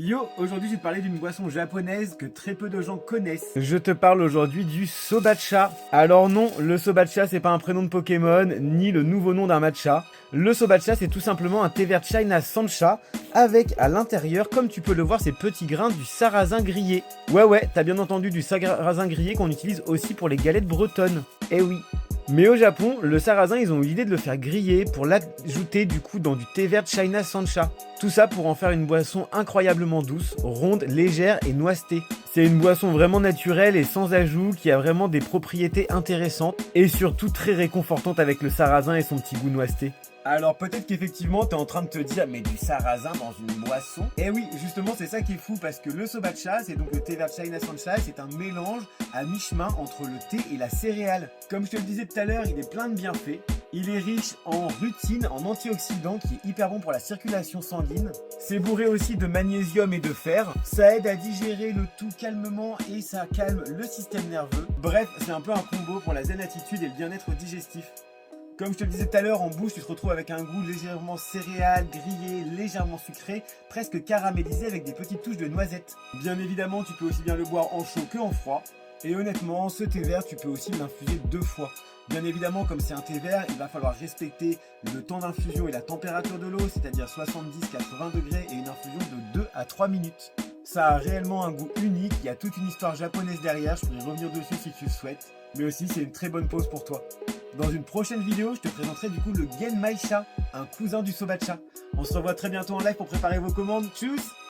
Yo, aujourd'hui je vais te parler d'une boisson japonaise que très peu de gens connaissent. Je te parle aujourd'hui du sobatcha. Alors non, le sobatcha c'est pas un prénom de Pokémon, ni le nouveau nom d'un matcha. Le sobatcha c'est tout simplement un thé vert China Sancha, avec à l'intérieur, comme tu peux le voir, ces petits grains du sarrasin grillé. Ouais, t'as bien entendu, du sarrasin grillé qu'on utilise aussi pour les galettes bretonnes. Eh oui. Mais au Japon, le sarrasin, ils ont eu l'idée de le faire griller pour l'ajouter du coup dans du thé vert China Sancha. Tout ça pour en faire une boisson incroyablement douce, ronde, légère et noisette. C'est une boisson vraiment naturelle et sans ajout qui a vraiment des propriétés intéressantes et surtout très réconfortantes avec le sarrasin et son petit goût noisette. Alors peut-être qu'effectivement t'es en train de te dire mais du sarrasin dans une boisson. Eh oui, justement c'est ça qui est fou parce que le sobatcha, c'est donc le thé vert China Sancha, c'est un mélange à mi-chemin entre le thé et la céréale. Comme je te le disais tout à l'heure, il est plein de bienfaits. Il est riche en rutine, en antioxydants qui est hyper bon pour la circulation sanguine. C'est bourré aussi de magnésium et de fer. Ça aide à digérer le tout calmement et ça calme le système nerveux. Bref, c'est un peu un combo pour la zen attitude et le bien-être digestif. Comme je te le disais tout à l'heure, en bouche, tu te retrouves avec un goût légèrement céréal, grillé, légèrement sucré, presque caramélisé avec des petites touches de noisettes. Bien évidemment, tu peux aussi bien le boire en chaud que en froid. Et honnêtement, ce thé vert, tu peux aussi l'infuser 2 fois. Bien évidemment, comme c'est un thé vert, il va falloir respecter le temps d'infusion et la température de l'eau, c'est-à-dire 70-80 degrés et une infusion de 2 à 3 minutes. Ça a réellement un goût unique, il y a toute une histoire japonaise derrière, je pourrais revenir dessus si tu le souhaites. Mais aussi, c'est une très bonne pause pour toi. Dans une prochaine vidéo, je te présenterai du coup le Genmaisha, un cousin du sobatcha. On se revoit très bientôt en live pour préparer vos commandes. Tchuss!